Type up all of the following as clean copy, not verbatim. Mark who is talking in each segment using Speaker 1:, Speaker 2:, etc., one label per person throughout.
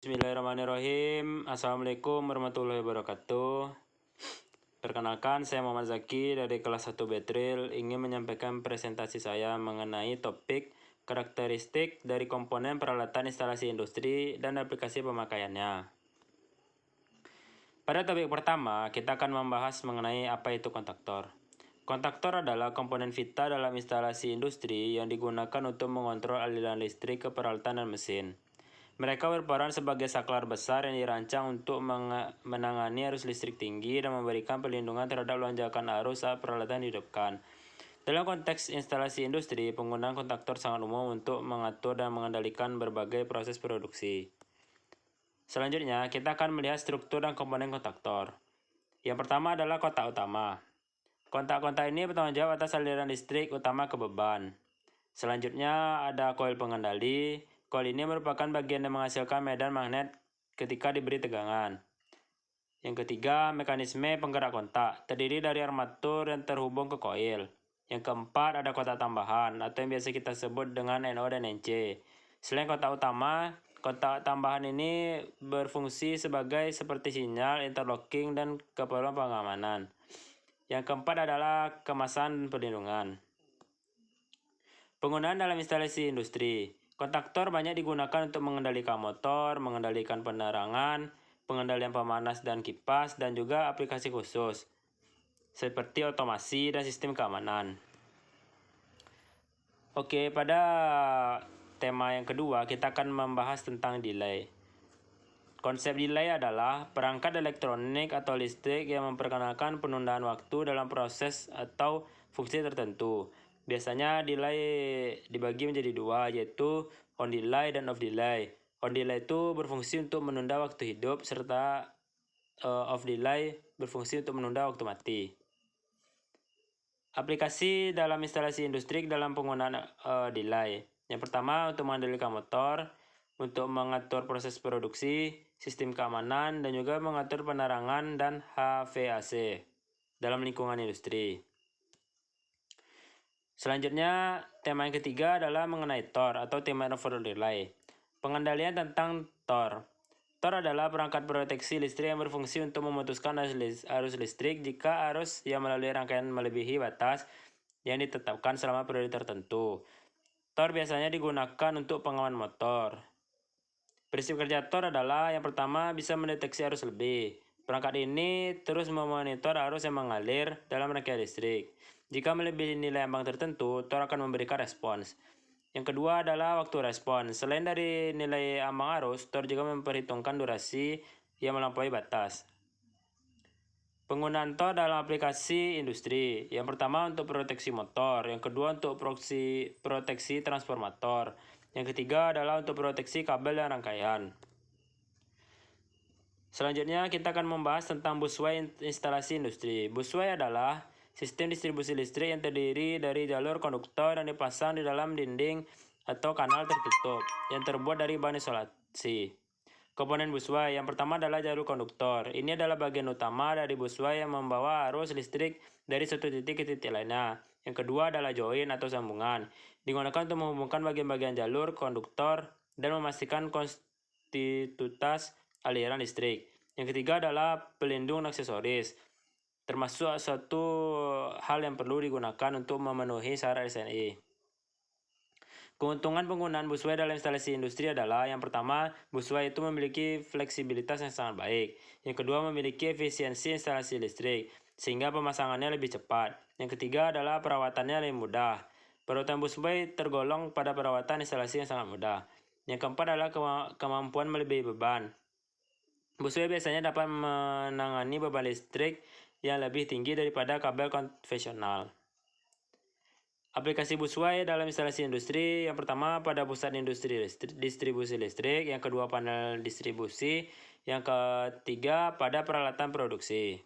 Speaker 1: Bismillahirrahmanirrahim. Assalamualaikum warahmatullahi wabarakatuh. Perkenalkan, saya Muhammad Zaki dari kelas 1 Betril ingin menyampaikan presentasi saya mengenai topik karakteristik dari komponen peralatan instalasi industri dan aplikasi pemakaiannya. Pada topik pertama, kita akan membahas mengenai apa itu kontaktor. Kontaktor adalah komponen vital dalam instalasi industri yang digunakan untuk mengontrol aliran listrik ke peralatan dan mesin. Mereka berperan sebagai saklar besar yang dirancang untuk menangani arus listrik tinggi dan memberikan perlindungan terhadap lonjakan arus saat peralatan dihidupkan. Dalam konteks instalasi industri, penggunaan kontaktor sangat umum untuk mengatur dan mengendalikan berbagai proses produksi. Selanjutnya, kita akan melihat struktur dan komponen kontaktor. Yang pertama adalah kontak utama. Kontak-kontak ini bertanggung jawab atas aliran listrik utama ke beban. Selanjutnya ada koil pengendali. Koil ini merupakan bagian yang menghasilkan medan magnet ketika diberi tegangan. Yang ketiga, mekanisme penggerak kontak, terdiri dari armatur yang terhubung ke koil. Yang keempat, ada kontak tambahan, atau yang biasa kita sebut dengan NO dan NC. Selain kontak utama, kontak tambahan ini berfungsi seperti sinyal, interlocking, dan keperluan pengamanan. Yang keempat adalah kemasan perlindungan. Penggunaan dalam instalasi industri. Kontaktor banyak digunakan untuk mengendalikan motor, mengendalikan penerangan, pengendalian pemanas dan kipas, dan juga aplikasi khusus seperti otomasi dan sistem keamanan. Oke, pada tema yang kedua kita akan membahas tentang delay. Konsep delay adalah perangkat elektronik atau listrik yang memperkenalkan penundaan waktu dalam proses atau fungsi tertentu. Biasanya delay dibagi menjadi dua, yaitu on delay dan off delay. On delay itu berfungsi untuk menunda waktu hidup, serta off delay berfungsi untuk menunda waktu mati. Aplikasi dalam instalasi industri dalam penggunaan delay. Yang pertama, untuk mengendalikan motor, untuk mengatur proses produksi, sistem keamanan, dan juga mengatur penerangan dan HVAC dalam lingkungan industri. Selanjutnya, tema yang ketiga adalah mengenai TOR atau Time Over Delay. Pengendalian tentang TOR. TOR adalah perangkat proteksi listrik yang berfungsi untuk memutuskan arus listrik jika arus yang melalui rangkaian melebihi batas yang ditetapkan selama periode tertentu. TOR biasanya digunakan untuk pengaman motor. Prinsip kerja TOR adalah yang pertama, bisa mendeteksi arus lebih. Perangkat ini terus memonitor arus yang mengalir dalam rangkaian listrik. Jika melebihi nilai ambang tertentu, TOR akan memberikan respons. Yang kedua adalah waktu respons. Selain dari nilai ambang arus, TOR juga memperhitungkan durasi yang melampaui batas. Penggunaan TOR dalam aplikasi industri. Yang pertama untuk proteksi motor, yang kedua untuk proteksi transformator, yang ketiga adalah untuk proteksi kabel dan rangkaian. Selanjutnya kita akan membahas tentang busway instalasi industri. Busway adalah sistem distribusi listrik yang terdiri dari jalur konduktor yang dipasang di dalam dinding atau kanal tertutup yang terbuat dari bahan isolasi. Komponen busway yang pertama adalah jalur konduktor. Ini adalah bagian utama dari busway yang membawa arus listrik dari satu titik ke titik lainnya. Yang kedua adalah join atau sambungan. Digunakan untuk menghubungkan bagian-bagian jalur konduktor dan memastikan kontinuitas aliran listrik. Yang ketiga adalah pelindung aksesoris, termasuk satu hal yang perlu digunakan untuk memenuhi syarat SNI. Keuntungan penggunaan busway dalam instalasi industri adalah yang pertama, busway itu memiliki fleksibilitas yang sangat baik. Yang kedua, memiliki efisiensi instalasi listrik, sehingga pemasangannya lebih cepat. Yang ketiga adalah perawatannya lebih mudah. Perawatan busway tergolong pada perawatan instalasi yang sangat mudah. Yang keempat adalah kemampuan melebihi beban. Busway biasanya dapat menangani beban listrik yang lebih tinggi daripada kabel konvensional. Aplikasi busway dalam instalasi industri, yang pertama pada pusat industri distribusi listrik, yang kedua panel distribusi, yang ketiga pada peralatan produksi.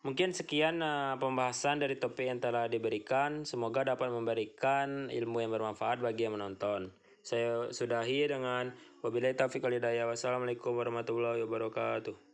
Speaker 1: Mungkin sekian pembahasan dari topik yang telah diberikan, semoga dapat memberikan ilmu yang bermanfaat bagi yang menonton. Saya sudahi dengan wabillahi taufiq wal hidayah. Wassalamualaikum warahmatullahi wabarakatuh.